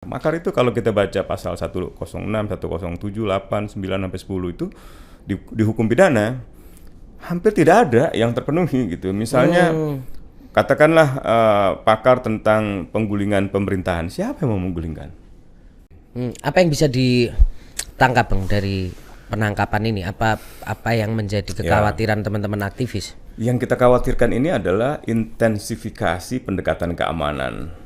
Makar itu kalau kita baca pasal 106, 107, 8, 9 sampai 10 itu di hukum pidana hampir tidak ada yang terpenuhi gitu. Misalnya katakanlah pakar tentang penggulingan pemerintahan, siapa yang mau menggulingkan? Apa yang bisa ditangkap Bang dari penangkapan ini? Apa yang menjadi kekhawatiran teman-teman aktivis? Yang kita khawatirkan ini adalah intensifikasi pendekatan keamanan.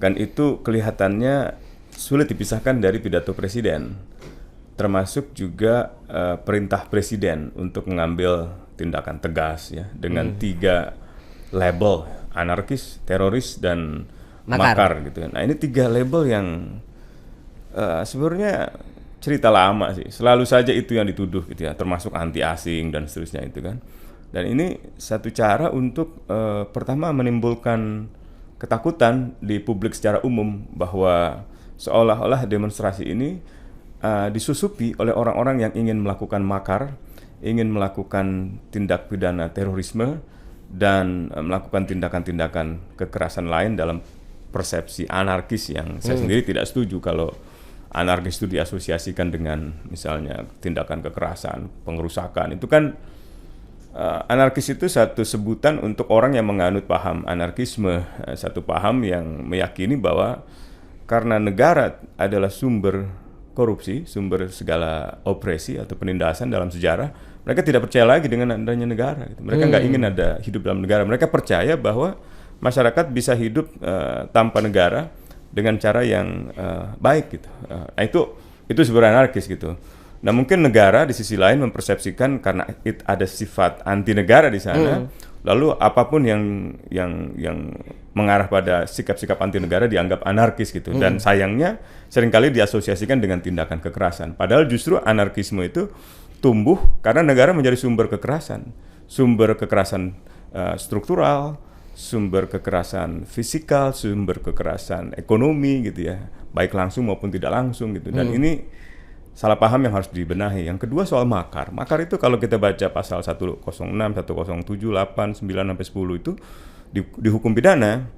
Dan itu kelihatannya sulit dipisahkan dari pidato presiden, termasuk juga perintah presiden untuk mengambil tindakan tegas ya dengan 3 label: anarkis, teroris, dan makar gitu. Nah, ini 3 label yang sebenarnya cerita lama sih. Selalu saja itu yang dituduh gitu ya, termasuk anti asing dan seterusnya itu kan. Dan ini satu cara untuk pertama menimbulkan ketakutan di publik secara umum bahwa seolah-olah demonstrasi ini disusupi oleh orang-orang yang ingin melakukan makar, ingin melakukan tindak pidana terorisme, dan melakukan tindakan-tindakan kekerasan lain dalam persepsi anarkis yang saya sendiri tidak setuju kalau anarkis itu diasosiasikan dengan misalnya tindakan kekerasan, pengerusakan. Itu kan anarkis itu satu sebutan untuk orang yang menganut paham anarkisme, satu paham yang meyakini bahwa karena negara adalah sumber korupsi, sumber segala opresi atau penindasan dalam sejarah, mereka tidak percaya lagi dengan adanya negara. Mereka nggak ingin ada hidup dalam negara. Mereka percaya bahwa masyarakat bisa hidup tanpa negara dengan cara yang baik gitu. Nah, itu sebenarnya anarkis gitu. Nah, mungkin negara di sisi lain mempersepsikan karena ada sifat anti negara di sana, lalu apapun yang mengarah pada sikap-sikap anti negara dianggap anarkis gitu. Dan sayangnya seringkali diasosiasikan dengan tindakan kekerasan. Padahal justru anarkisme itu tumbuh karena negara menjadi sumber kekerasan struktural, sumber kekerasan fisikal, sumber kekerasan ekonomi gitu ya, baik langsung maupun tidak langsung gitu. Dan ini salah paham yang harus dibenahi. Yang kedua soal makar. Makar itu kalau kita baca pasal 106, 107, 8, 9 sampai 10 itu di hukum pidana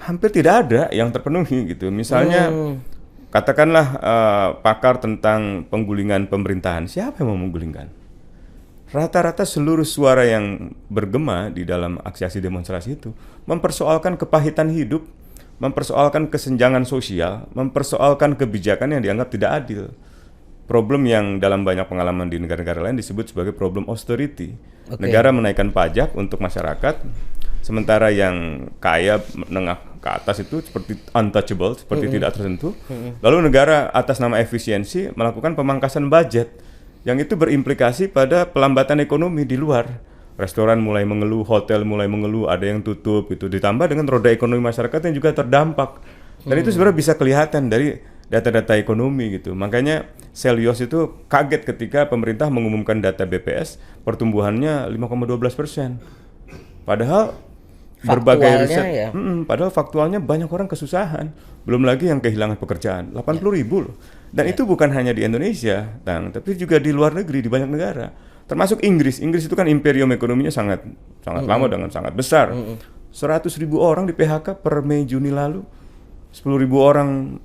hampir tidak ada yang terpenuhi gitu. Misalnya katakanlah pakar tentang penggulingan pemerintahan, siapa yang mau menggulingkan? Rata-rata seluruh suara yang bergema di dalam aksi-aksi demonstrasi itu mempersoalkan kepahitan hidup, mempersoalkan kesenjangan sosial, mempersoalkan kebijakan yang dianggap tidak adil. Problem yang dalam banyak pengalaman di negara-negara lain disebut sebagai problem austerity. Negara menaikkan pajak untuk masyarakat, sementara yang kaya menengah ke atas itu seperti untouchable, seperti tidak tersentuh. Lalu negara atas nama efisiensi melakukan pemangkasan budget, yang itu berimplikasi pada pelambatan ekonomi di luar. Restoran mulai mengeluh, hotel mulai mengeluh, ada yang tutup gitu. Ditambah dengan roda ekonomi masyarakat yang juga terdampak. Dan itu sebenarnya bisa kelihatan dari data-data ekonomi gitu. Makanya Selyos itu kaget ketika pemerintah mengumumkan data BPS pertumbuhannya 5,12%. Padahal berbagai riset, padahal faktualnya banyak orang kesusahan. Belum lagi yang kehilangan pekerjaan, 80.000 loh. Dan itu bukan hanya di Indonesia, tapi juga di luar negeri, di banyak negara. Termasuk Inggris. Inggris itu kan imperium ekonominya sangat lama dengan sangat besar. 100.000 orang di PHK per Mei Juni lalu. 10.000 orang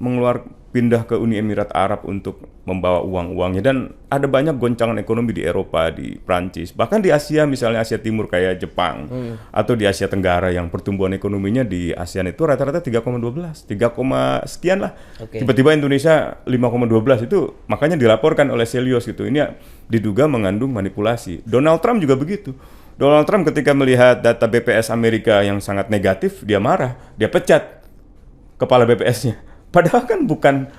pindah ke Uni Emirat Arab untuk membawa uang-uangnya, dan ada banyak goncangan ekonomi di Eropa, di Prancis, bahkan di Asia, misalnya Asia Timur kayak Jepang, atau di Asia Tenggara yang pertumbuhan ekonominya di ASEAN itu rata-rata 3,12, 3, sekian lah. Tiba-tiba Indonesia 5,12 itu, makanya dilaporkan oleh Selyos gitu. Ini diduga mengandung manipulasi. Donald Trump juga begitu. Donald Trump ketika melihat data BPS Amerika yang sangat negatif, dia marah, dia pecat kepala BPS-nya. Padahal kan bukan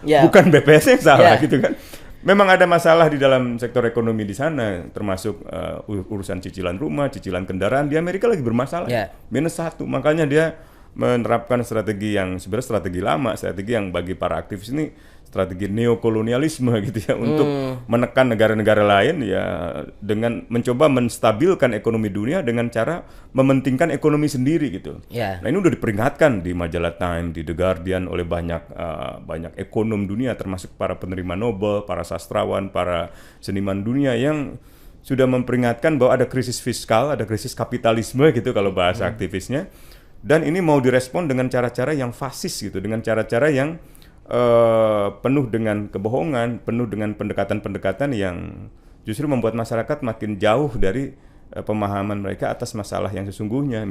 BPS yang salah gitu kan. Memang ada masalah di dalam sektor ekonomi di sana, termasuk urusan cicilan rumah, cicilan kendaraan di Amerika lagi bermasalah. -1. Makanya dia menerapkan strategi yang sebenarnya strategi lama, strategi yang bagi para aktivis ini strategi neokolonialisme gitu ya, untuk menekan negara-negara lain ya dengan mencoba menstabilkan ekonomi dunia dengan cara mementingkan ekonomi sendiri gitu. Nah, ini udah diperingatkan di majalah Time, di The Guardian oleh banyak ekonom dunia, termasuk para penerima Nobel, para sastrawan, para seniman dunia yang sudah memperingatkan bahwa ada krisis fiskal, ada krisis kapitalisme gitu kalau bahasa aktivisnya. Dan ini mau direspon dengan cara-cara yang fasis gitu, dengan cara-cara yang penuh dengan kebohongan, penuh dengan pendekatan-pendekatan yang justru membuat masyarakat makin jauh dari pemahaman mereka atas masalah yang sesungguhnya.